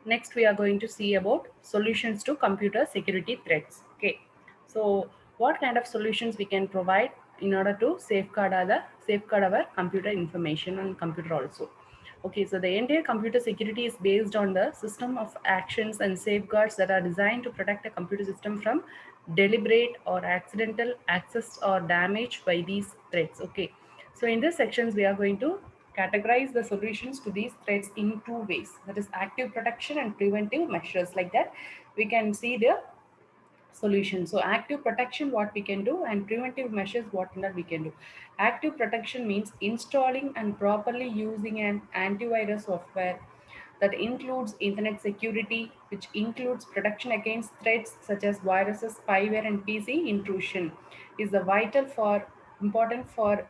Next, we are going to see about solutions to computer security threats. Okay, so what kind of solutions we can provide in order to safeguard our computer information and computer also. Okay, so the entire computer security is based on the system of actions and safeguards that are designed to protect a computer system from deliberate or accidental access or damage by these threats. Okay, so in this sections we are going to categorize the solutions to these threats in two ways, that is active protection and preventive measures. Like that we can see the solution. So active protection, what we can do, and preventive measures, what we can do. Active protection means installing and properly using an antivirus software that includes internet security, which includes protection against threats such as viruses, spyware, and PC intrusion, is the vital for important for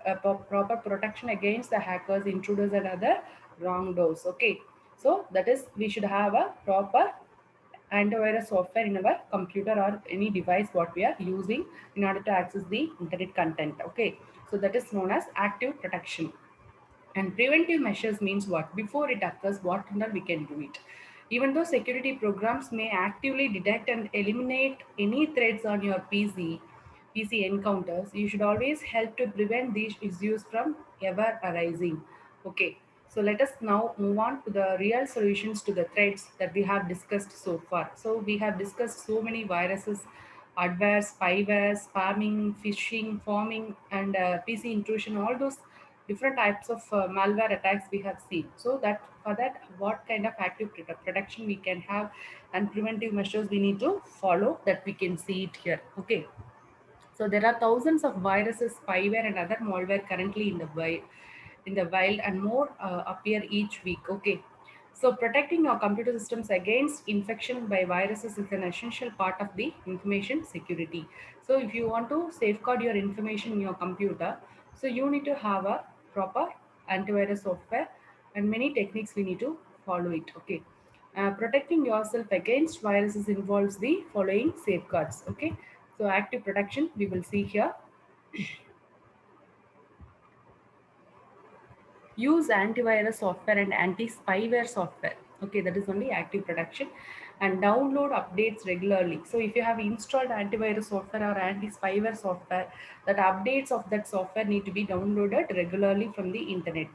proper protection against the hackers, intruders, and other wrongdoers. Okay, so that is we should have a proper antivirus software in our computer or any device what we are using in order to access the internet content. Okay, so that is known as active protection. And preventive measures means what? Before it occurs, what we can do it. Even though security programs may actively detect and eliminate any threats on your PC encounters, you should always help to prevent these issues from ever arising. Okay, so let us now move on to the real solutions to the threats that we have discussed so far. So we have discussed so many viruses, adware, spyware, spamming, phishing, forming, and PC intrusion, all those different types of malware attacks we have seen. So that for that, what kind of active protection we can have and preventive measures we need to follow, that we can see it here. Okay, so there are thousands of viruses, spyware, and other malware currently in the wild, and more appear each week. Okay, so protecting your computer systems against infection by viruses is an essential part of the information security. So if you want to safeguard your information in your computer, so you need to have a proper antivirus software, and many techniques we need to follow it. Okay, protecting yourself against viruses involves the following safeguards. Okay, so active protection we will see here. Use antivirus software and anti-spyware software. Okay, that is only active protection. And download updates regularly. So if you have installed antivirus software or anti-spyware software, that updates of that software need to be downloaded regularly from the internet.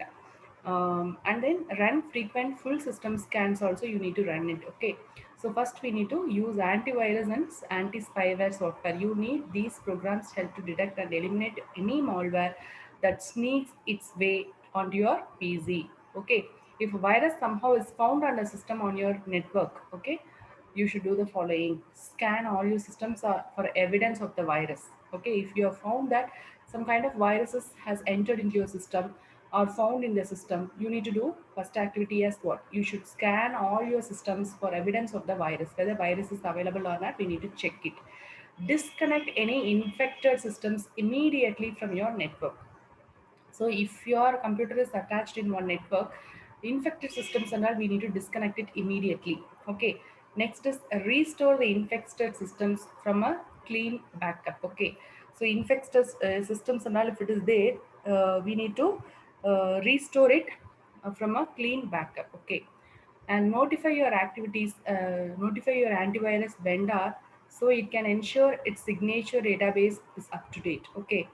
And then run frequent full system scans also, you need to run it. Okay, so first we need to use antivirus and anti-spyware software. You need these programs help to detect and eliminate any malware that sneaks its way onto your PC. Okay, if a virus somehow is found on a system on your network, okay, you should do the following: scan all your systems for evidence of the virus. Okay, if you have found that some kind of viruses has entered into your system or found in the system, you need to do first activity as what? You should scan all your systems for evidence of the virus, whether virus is available or not. We need to check it. Disconnect any infected systems immediately from your network. So if your computer is attached in one network, infected systems and all, we need to disconnect it immediately. Okay. Next is restore the infected systems from a clean backup. Okay. So infected systems and all, if it is there, we need to restore it from a clean backup. Okay, and notify your antivirus vendor so it can ensure its signature database is up to date. Okay,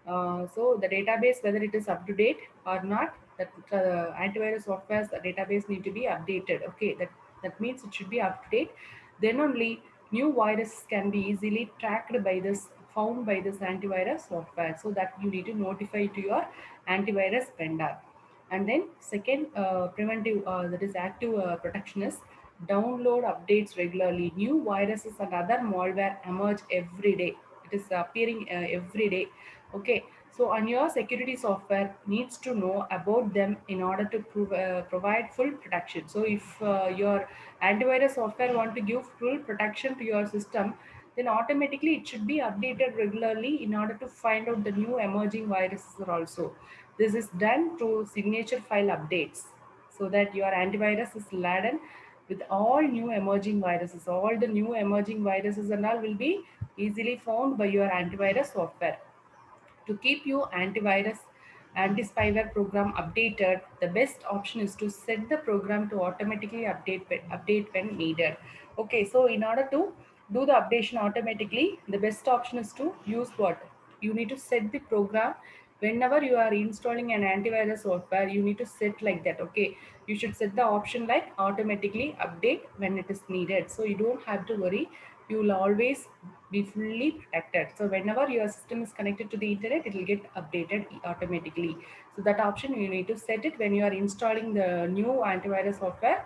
so the database, whether it is up to date or not, that antivirus software's database need to be updated. Okay, that means it should be up to date. Then only new viruses can be easily tracked by this, found by this antivirus software. So that you need to notify to your antivirus vendor. And then second, preventive, that is active protection, is download updates regularly. New viruses and other malware emerge every day. It is appearing every day. Okay, so on your security software needs to know about them in order to provide full protection. So if your antivirus software want to give full protection to your system, then automatically it should be updated regularly in order to find out the new emerging viruses also. This is done through signature file updates, so that your antivirus is laden with all new emerging viruses. All the new emerging viruses and all will be easily found by your antivirus software. To keep you antivirus anti-spyware program updated, the best option is to set the program to automatically update when needed. Okay, so in order to do the updation automatically, the best option is to use what? You need to set the program whenever you are installing an antivirus software, you need to set like that. Okay, you should set the option like automatically update when it is needed, so you don't have to worry, you will always be fully protected. So whenever your system is connected to the internet, it will get updated automatically. So that option you need to set it when you are installing the new antivirus software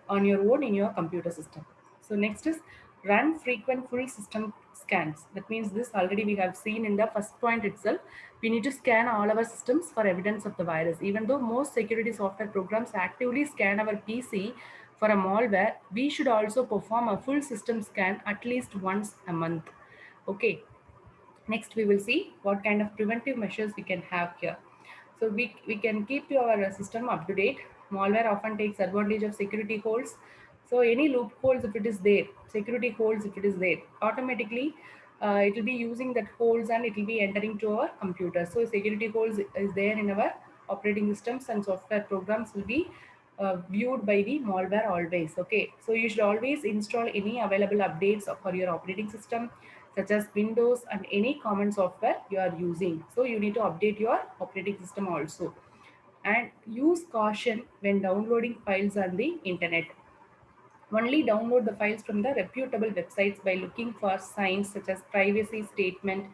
on your own in your computer system. So next is run frequent full system scans. That means this already we have seen in the first point itself. We need to scan all our systems for evidence of the virus. Even though most security software programs actively scan our PC for a malware, we should also perform a full system scan at least once a month. Okay. Next, we will see what kind of preventive measures we can have here. So we can keep your system up to date. Malware often takes advantage of security holes. So any loopholes if it is there, security holes if it is there, automatically it will be using that holes and it will be entering to our computer. So security holes is there in our operating systems and software programs will be viewed by the malware always. Okay, so you should always install any available updates for your operating system such as Windows and any common software you are using. So you need to update your operating system also, and use caution when downloading files on the internet. Only download the files from the reputable websites by looking for signs such as privacy statement,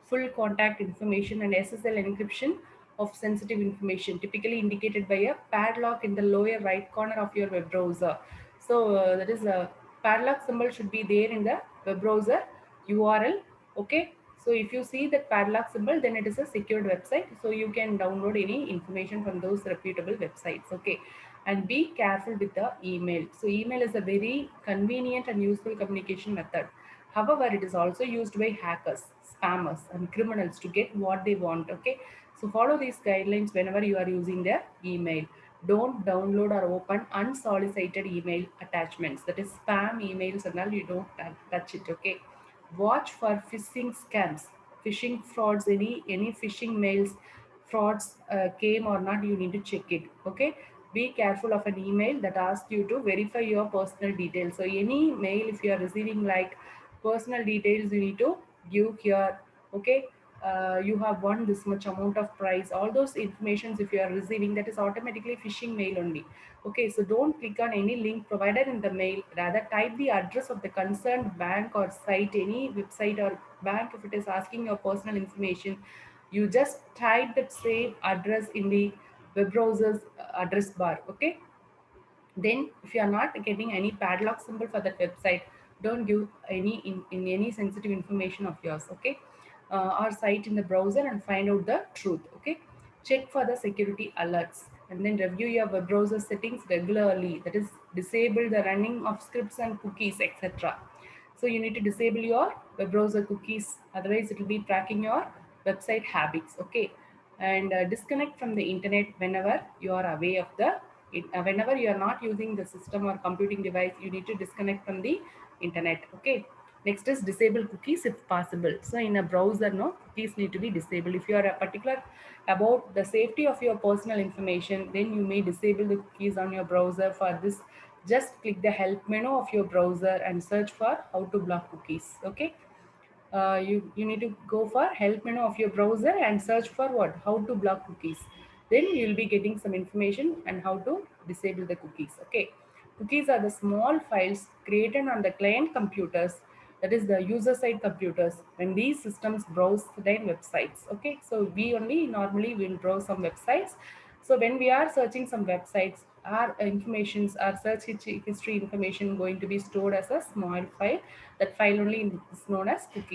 full contact information, and SSL encryption of sensitive information, typically indicated by a padlock in the lower right corner of your web browser. So that is a padlock symbol should be there in the web browser URL. Okay. So if you see that padlock symbol, then it is a secured website. So you can download any information from those reputable websites. Okay, and be careful with the email. So email is a very convenient and useful communication method. However, it is also used by hackers, spammers, and criminals to get what they want. Okay, so follow these guidelines whenever you are using the email. Don't download or open unsolicited email attachments, that is spam emails and all. You don't touch it. Okay, watch for phishing scams, phishing frauds, any phishing mails, frauds came or not, you need to check it. Okay, be careful of an email that asks you to verify your personal details. So any mail if you are receiving like personal details, you need to give here. Okay, you have won this much amount of prize, all those informations if you are receiving, that is automatically phishing mail only. Okay, so don't click on any link provided in the mail, rather type the address of the concerned bank or site, any website or bank. If it is asking your personal information, you just type that same address in the web browser's address bar. Okay, then if you are not getting any padlock symbol for that website, don't give any in any sensitive information of yours. Okay, or site in the browser and find out the truth. Okay, check for the security alerts and then review your web browser settings regularly, that is disable the running of scripts and cookies, etc. So you need to disable your web browser cookies, otherwise it will be tracking your website habits. Okay, and disconnect from the internet whenever you are away of the whenever you are not using the system or computing device, you need to disconnect from the internet. Okay, next is disable cookies if possible. So in a browser, no, cookies need to be disabled. If you are particular about the safety of your personal information, then you may disable the cookies on your browser. For this, just click the help menu of your browser and search for how to block cookies. Okay, you need to go for help menu of your browser and search for what, how to block cookies. Then you will be getting some information and how to disable the cookies. Okay, cookies are the small files created on the client computers, that is the user side computers, when these systems browse certain websites. Okay, so we only normally will browse some websites. So when we are searching some websites, our informations, our search history information going to be stored as a small file. That file only is known as cookie.